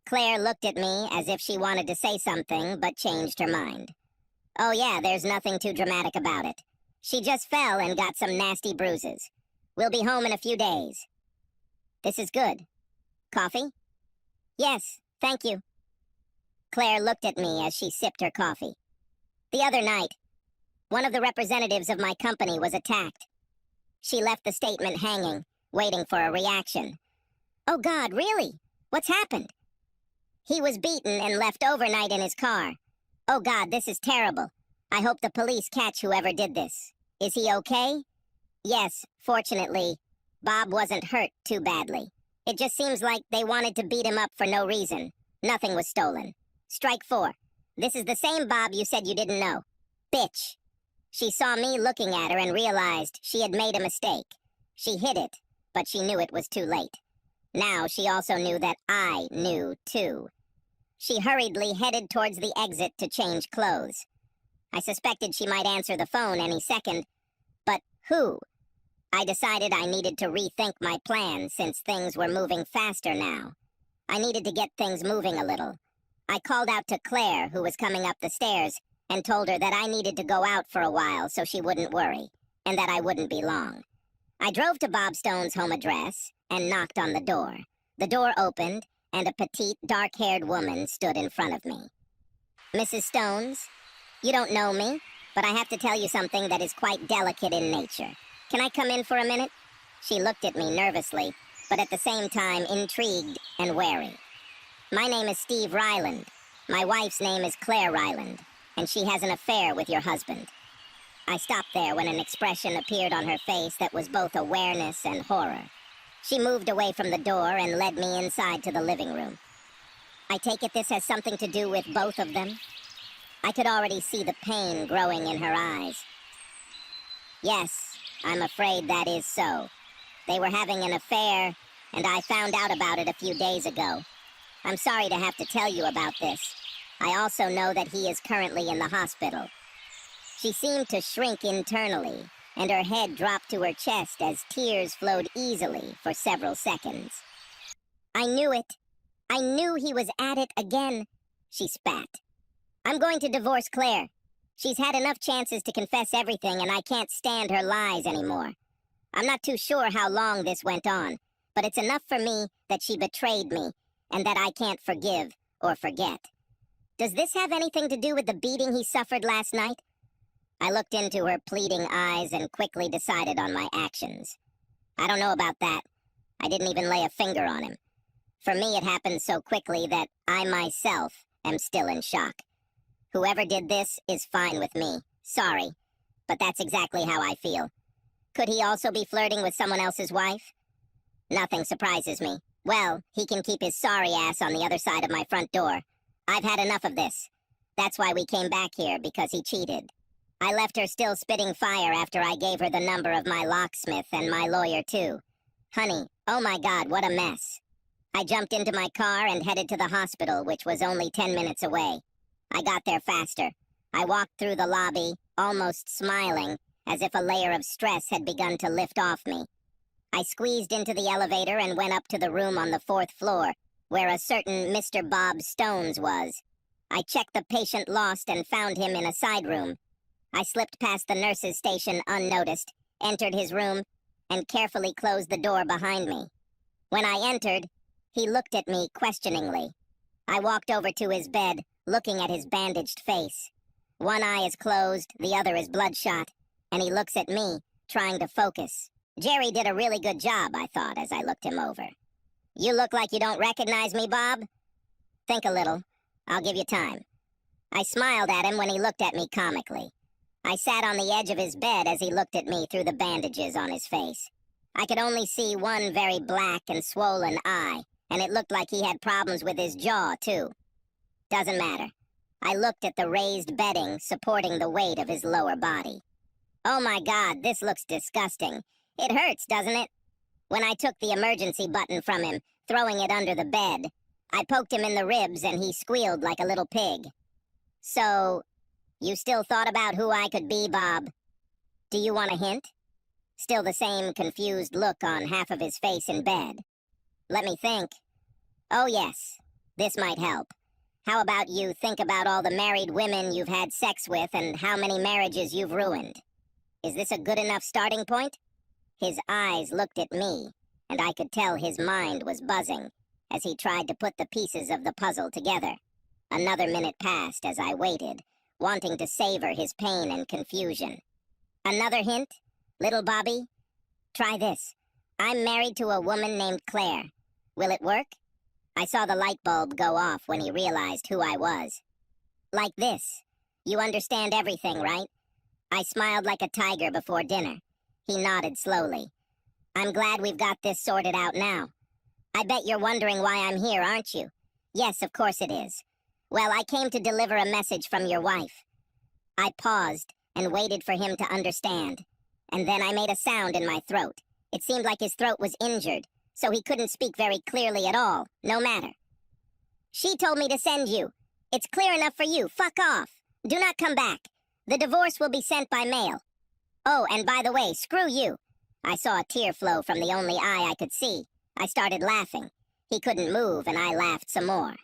Claire looked at me as if she wanted to say something, but changed her mind. Oh yeah, there's nothing too dramatic about it. She just fell and got some nasty bruises. We'll be home in a few days. This is good. Coffee? Yes, thank you. Claire looked at me as she sipped her coffee. The other night, one of the representatives of my company was attacked. She left the statement hanging, waiting for a reaction. Oh God, really? What's happened? He was beaten and left overnight in his car. Oh God, this is terrible. I hope the police catch whoever did this. Is he okay? Yes, fortunately, Bob wasn't hurt too badly. It just seems like they wanted to beat him up for no reason. Nothing was stolen. Strike 4. This is the same Bob you said you didn't know. Bitch. She saw me looking at her and realized she had made a mistake. She hid it, but she knew it was too late. Now she also knew that I knew, too. She hurriedly headed towards the exit to change clothes. I suspected she might answer the phone any second, but who? I decided I needed to rethink my plan since things were moving faster now. I needed to get things moving a little. I called out to Claire, who was coming up the stairs, and told her that I needed to go out for a while so she wouldn't worry, and that I wouldn't be long. I drove to Bob Stone's home address and knocked on the door. The door opened, and a petite, dark-haired woman stood in front of me. Mrs. Stones, you don't know me, but I have to tell you something that is quite delicate in nature. Can I come in for a minute? She looked at me nervously, but at the same time intrigued and wary. My name is Steve Ryland. My wife's name is Claire Ryland, and she has an affair with your husband. I stopped there when an expression appeared on her face that was both awareness and horror. She moved away from the door and led me inside to the living room. I take it this has something to do with both of them? I could already see the pain growing in her eyes. Yes, I'm afraid that is so. They were having an affair, and I found out about it a few days ago. I'm sorry to have to tell you about this. I also know that he is currently in the hospital. She seemed to shrink internally, and her head dropped to her chest as tears flowed easily for several seconds. I knew it. I knew he was at it again, she spat. I'm going to divorce Claire. She's had enough chances to confess everything, and I can't stand her lies anymore. I'm not too sure how long this went on, but it's enough for me that she betrayed me, and that I can't forgive or forget. Does this have anything to do with the beating he suffered last night? I looked into her pleading eyes and quickly decided on my actions. I don't know about that. I didn't even lay a finger on him. For me, it happened so quickly that I myself am still in shock. Whoever did this is fine with me. Sorry, but that's exactly how I feel. Could he also be flirting with someone else's wife? Nothing surprises me. Well, he can keep his sorry ass on the other side of my front door. I've had enough of this. That's why we came back here, because he cheated. I left her still spitting fire after I gave her the number of my locksmith and my lawyer, too. Honey, oh my God, what a mess. I jumped into my car and headed to the hospital, which was only 10 minutes away. I got there faster. I walked through the lobby, almost smiling, as if a layer of stress had begun to lift off me. I squeezed into the elevator and went up to the room on the 4th floor, where a certain Mr. Bob Stones was. I checked the patient lost and found him in a side room. I slipped past the nurse's station unnoticed, entered his room, and carefully closed the door behind me. When I entered, he looked at me questioningly. I walked over to his bed, looking at his bandaged face. One eye is closed, the other is bloodshot, and he looks at me, trying to focus. Jerry did a really good job, I thought, as I looked him over. You look like you don't recognize me, Bob? Think a little. I'll give you time. I smiled at him when he looked at me comically. I sat on the edge of his bed as he looked at me through the bandages on his face. I could only see one very black and swollen eye, and it looked like he had problems with his jaw, too. Doesn't matter. I looked at the raised bedding supporting the weight of his lower body. Oh my God, this looks disgusting. It hurts, doesn't it? When I took the emergency button from him, throwing it under the bed, I poked him in the ribs and he squealed like a little pig. So, you still thought about who I could be, Bob? Do you want a hint? Still the same confused look on half of his face in bed. Let me think. Oh yes, this might help. How about you think about all the married women you've had sex with and how many marriages you've ruined? Is this a good enough starting point? His eyes looked at me, and I could tell his mind was buzzing as he tried to put the pieces of the puzzle together. Another minute passed as I waited, wanting to savor his pain and confusion. Another hint, little Bobby? Try this. I'm married to a woman named Claire. Will it work? I saw the light bulb go off when he realized who I was. Like this. You understand everything, right? I smiled like a tiger before dinner. He nodded slowly. I'm glad we've got this sorted out now. I bet you're wondering why I'm here, aren't you? Yes, of course it is. Well, I came to deliver a message from your wife. I paused and waited for him to understand. And then I made a sound in my throat. It seemed like his throat was injured, so he couldn't speak very clearly at all, no matter. She told me to send you. It's clear enough for you. Fuck off. Do not come back. The divorce will be sent by mail. Oh, and by the way, screw you. I saw a tear flow from the only eye I could see. I started laughing. He couldn't move, and I laughed some more.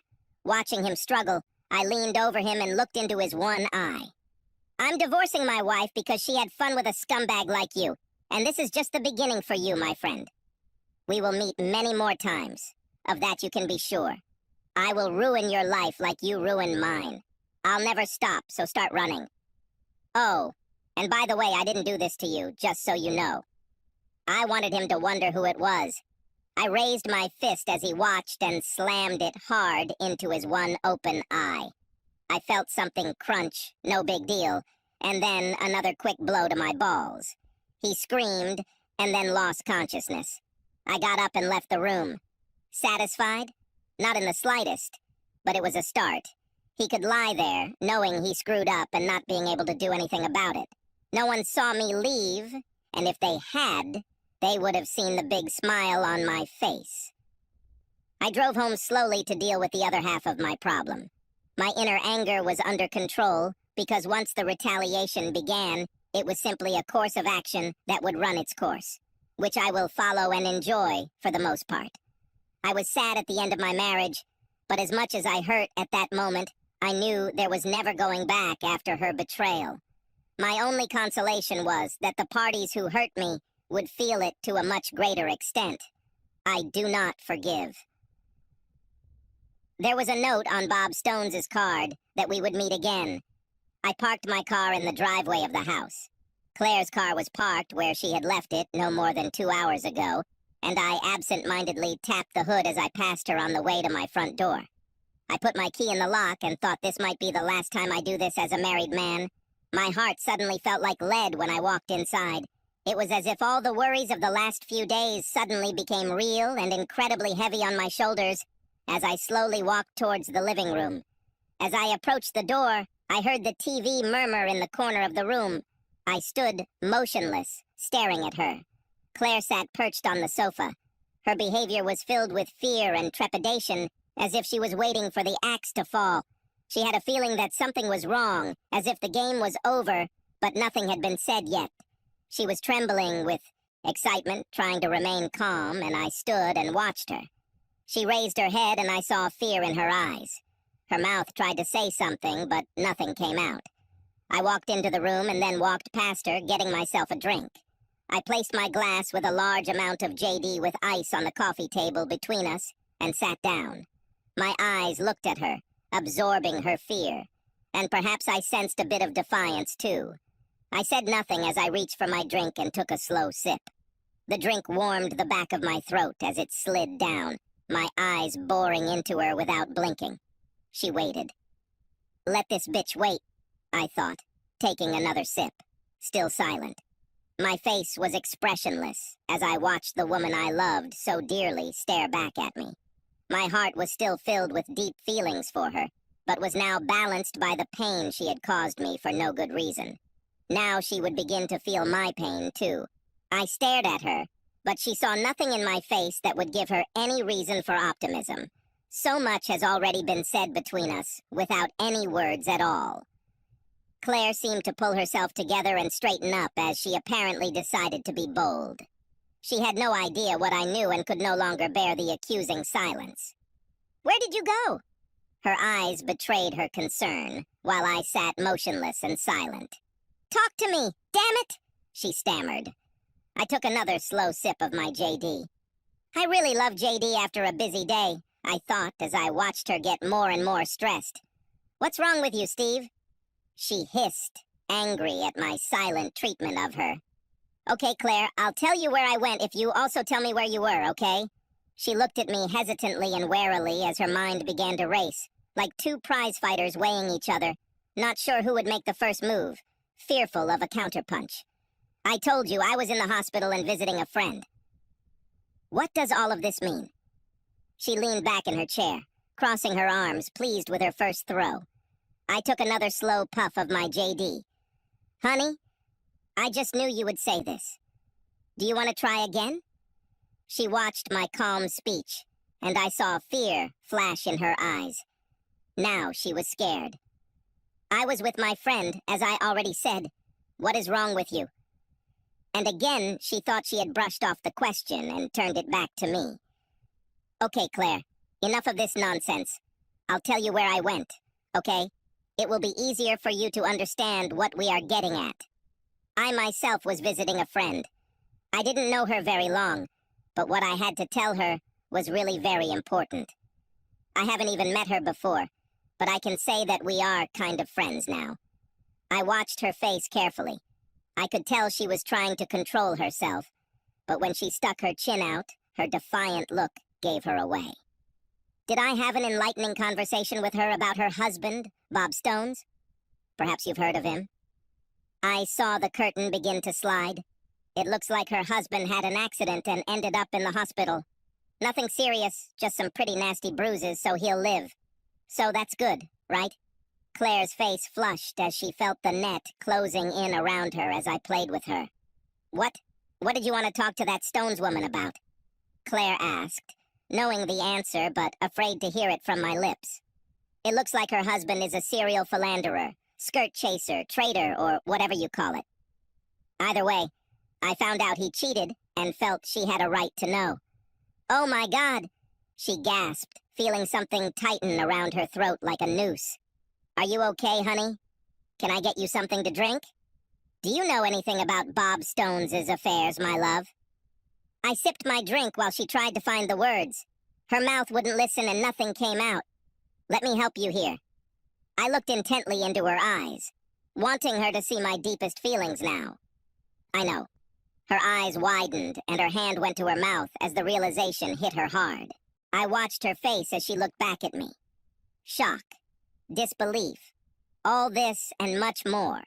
Watching him struggle, I leaned over him and looked into his one eye. I'm divorcing my wife because she had fun with a scumbag like you, and this is just the beginning for you, my friend. We will meet many more times. Of that you can be sure. I will ruin your life like you ruined mine. I'll never stop, so start running. Oh, and by the way, I didn't do this to you, just so you know. I wanted him to wonder who it was. I raised my fist as he watched and slammed it hard into his one open eye. I felt something crunch, no big deal, and then another quick blow to my balls. He screamed and then lost consciousness. I got up and left the room. Satisfied? Not in the slightest, but it was a start. He could lie there, knowing he screwed up and not being able to do anything about it. No one saw me leave, and if they had, they would have seen the big smile on my face. I drove home slowly to deal with the other half of my problem. My inner anger was under control because once the retaliation began, it was simply a course of action that would run its course, which I will follow and enjoy for the most part. I was sad at the end of my marriage, but as much as I hurt at that moment, I knew there was never going back after her betrayal. My only consolation was that the parties who hurt me would feel it to a much greater extent. I do not forgive. There was a note on Bob Stone's card that we would meet again. I parked my car in the driveway of the house. Claire's car was parked where she had left it no more than 2 hours ago, and I absent-mindedly tapped the hood as I passed her on the way to my front door. I put my key in the lock and thought this might be the last time I do this as a married man. My heart suddenly felt like lead when I walked inside. It was as if all the worries of the last few days suddenly became real and incredibly heavy on my shoulders as I slowly walked towards the living room. As I approached the door, I heard the TV murmur in the corner of the room. I stood motionless, staring at her. Claire sat perched on the sofa. Her behavior was filled with fear and trepidation, as if she was waiting for the axe to fall. She had a feeling that something was wrong, as if the game was over, but nothing had been said yet. She was trembling with excitement, trying to remain calm, and I stood and watched her. She raised her head, and I saw fear in her eyes. Her mouth tried to say something, but nothing came out. I walked into the room and then walked past her, getting myself a drink. I placed my glass with a large amount of JD with ice on the coffee table between us and sat down. My eyes looked at her, absorbing her fear, and perhaps I sensed a bit of defiance too. I said nothing as I reached for my drink and took a slow sip. The drink warmed the back of my throat as it slid down, my eyes boring into her without blinking. She waited. Let this bitch wait, I thought, taking another sip, still silent. My face was expressionless as I watched the woman I loved so dearly stare back at me. My heart was still filled with deep feelings for her, but was now balanced by the pain she had caused me for no good reason. Now she would begin to feel my pain, too. I stared at her, but she saw nothing in my face that would give her any reason for optimism. So much has already been said between us, without any words at all. Claire seemed to pull herself together and straighten up as she apparently decided to be bold. She had no idea what I knew and could no longer bear the accusing silence. Where did you go? Her eyes betrayed her concern, while I sat motionless and silent. Talk to me, damn it, she stammered. I took another slow sip of my JD. I really love JD after a busy day, I thought as I watched her get more and more stressed. What's wrong with you, Steve? She hissed, angry at my silent treatment of her. Okay, Claire, I'll tell you where I went if you also tell me where you were, okay? She looked at me hesitantly and warily as her mind began to race, like two prize fighters weighing each other, not sure who would make the first move, fearful of a counterpunch. I told you I was in the hospital and visiting a friend. What does all of this mean? She leaned back in her chair, crossing her arms, pleased with her first throw. I took another slow puff of my JD. Honey, I just knew you would say this. Do you want to try again? She watched my calm speech, and I saw fear flash in her eyes. Now she was scared. I was with my friend, as I already said. What is wrong with you? And again, she thought she had brushed off the question and turned it back to me. Okay, Claire, enough of this nonsense. I'll tell you where I went, okay? It will be easier for you to understand what we are getting at. I myself was visiting a friend. I didn't know her very long, but what I had to tell her was really very important. I haven't even met her before, but I can say that we are kind of friends now. I watched her face carefully. I could tell she was trying to control herself. but when she stuck her chin out, her defiant look gave her away. Did I have an enlightening conversation with her about her husband, Bob Stones? Perhaps you've heard of him. I saw the curtain begin to slide. It looks like her husband had an accident and ended up in the hospital. Nothing serious, just some pretty nasty bruises, so he'll live. So that's good, right? Claire's face flushed as she felt the net closing in around her as I played with her. What? What did you want to talk to that Stones woman about? Claire asked, knowing the answer but afraid to hear it from my lips. It looks like her husband is a serial philanderer, skirt chaser, traitor, or whatever you call it. Either way, I found out he cheated and felt she had a right to know. Oh my God, she gasped, feeling something tighten around her throat like a noose. Are you okay, honey? Can I get you something to drink? Do you know anything about Bob Stones' affairs, my love? I sipped my drink while she tried to find the words. Her mouth wouldn't listen and nothing came out. Let me help you here. I looked intently into her eyes, wanting her to see my deepest feelings now. I know. Her eyes widened and her hand went to her mouth as the realization hit her hard. I watched her face as she looked back at me. Shock, disbelief, all this and much more,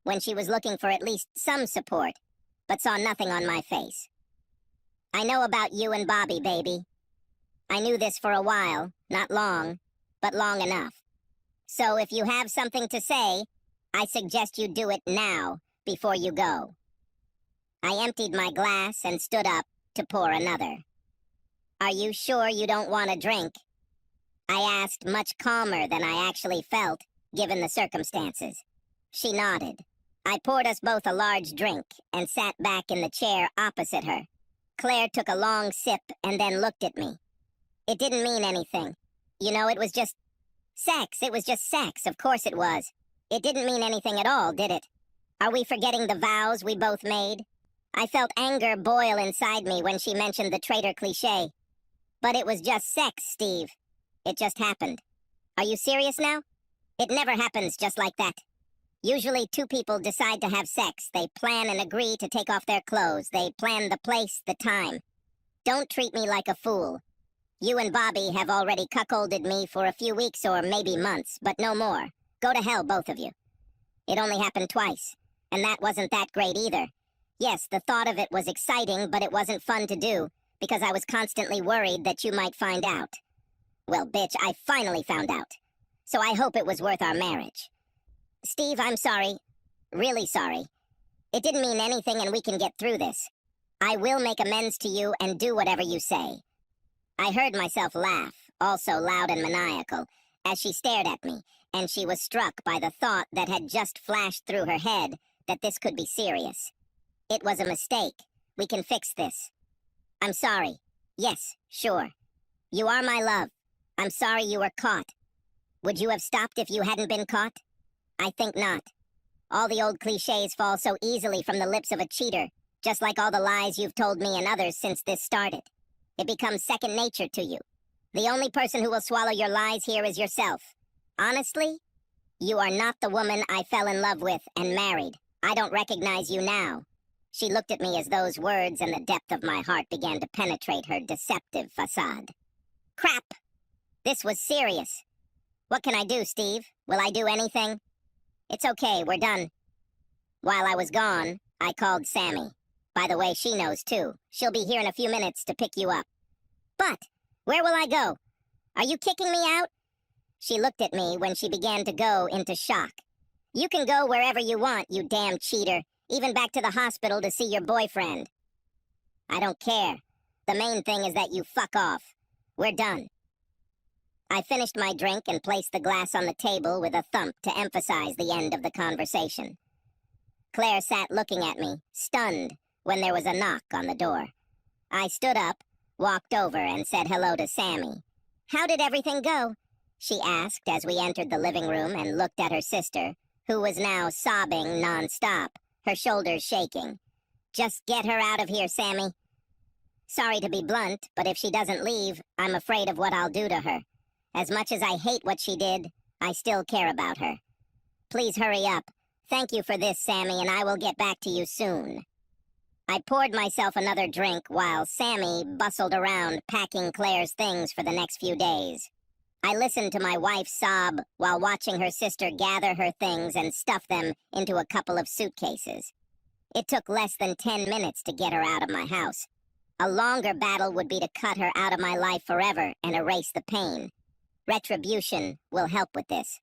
when she was looking for at least some support, but saw nothing on my face. I know about you and Bobby, baby. I knew this for a while, not long, but long enough. So if you have something to say, I suggest you do it now, before you go. I emptied my glass and stood up to pour another. Are you sure you don't want a drink? I asked, much calmer than I actually felt, given the circumstances. She nodded. I poured us both a large drink and sat back in the chair opposite her. Claire took a long sip and then looked at me. It didn't mean anything. You know, it was just sex. It was just sex, of course it was. It didn't mean anything at all, did it? Are we forgetting the vows we both made? I felt anger boil inside me when she mentioned the traitor cliché. But it was just sex, Steve. It just happened. Are you serious now? It never happens just like that. Usually two people decide to have sex. They plan and agree to take off their clothes. They plan the place, the time. Don't treat me like a fool. You and Bobby have already cuckolded me for a few weeks or maybe months, but no more. Go to hell, both of you. It only happened twice, and that wasn't that great either. Yes, the thought of it was exciting, but it wasn't fun to do, because I was constantly worried that you might find out. Well, bitch, I finally found out. So I hope it was worth our marriage. Steve, I'm sorry. Really sorry. It didn't mean anything and we can get through this. I will make amends to you and do whatever you say. I heard myself laugh, also loud and maniacal, as she stared at me, and she was struck by the thought that had just flashed through her head that this could be serious. It was a mistake. We can fix this. I'm sorry. Yes, sure. You are my love. I'm sorry you were caught. Would you have stopped if you hadn't been caught? I think not. All the old cliches fall so easily from the lips of a cheater, just like all the lies you've told me and others since this started. It becomes second nature to you. The only person who will swallow your lies here is yourself. Honestly, you are not the woman I fell in love with and married. I don't recognize you now. She looked at me as those words and the depth of my heart began to penetrate her deceptive facade. Crap! This was serious. What can I do, Steve? Will I do anything? It's okay, we're done. While I was gone, I called Sammy. By the way, she knows too. She'll be here in a few minutes to pick you up. But, where will I go? Are you kicking me out? She looked at me when she began to go into shock. You can go wherever you want, you damn cheater. Even back to the hospital to see your boyfriend. I don't care. The main thing is that you fuck off. We're done. I finished my drink and placed the glass on the table with a thump to emphasize the end of the conversation. Claire sat looking at me, stunned, when there was a knock on the door. I stood up, walked over, and said hello to Sammy. How did everything go? She asked as we entered the living room and looked at her sister, who was now sobbing nonstop, her shoulders shaking. Just get her out of here, Sammy. Sorry to be blunt, but if she doesn't leave, I'm afraid of what I'll do to her. As much as I hate what she did, I still care about her. Please hurry up. Thank you for this, Sammy, and I will get back to you soon. I poured myself another drink while Sammy bustled around packing Claire's things for the next few days. I listened to my wife sob while watching her sister gather her things and stuff them into a couple of suitcases. It took less than 10 minutes to get her out of my house. A longer battle would be to cut her out of my life forever and erase the pain. Retribution will help with this.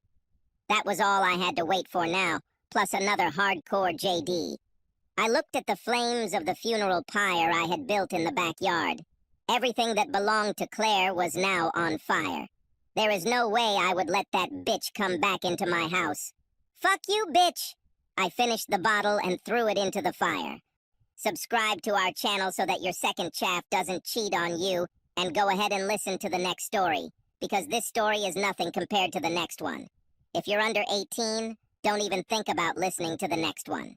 That was all I had to wait for now, plus another hardcore JD. I looked at the flames of the funeral pyre I had built in the backyard. Everything that belonged to Claire was now on fire. There is no way I would let that bitch come back into my house. Fuck you, bitch! I finished the bottle and threw it into the fire. Subscribe to our channel so that your second chaff doesn't cheat on you, and go ahead and listen to the next story, because this story is nothing compared to the next one. If you're under 18, don't even think about listening to the next one.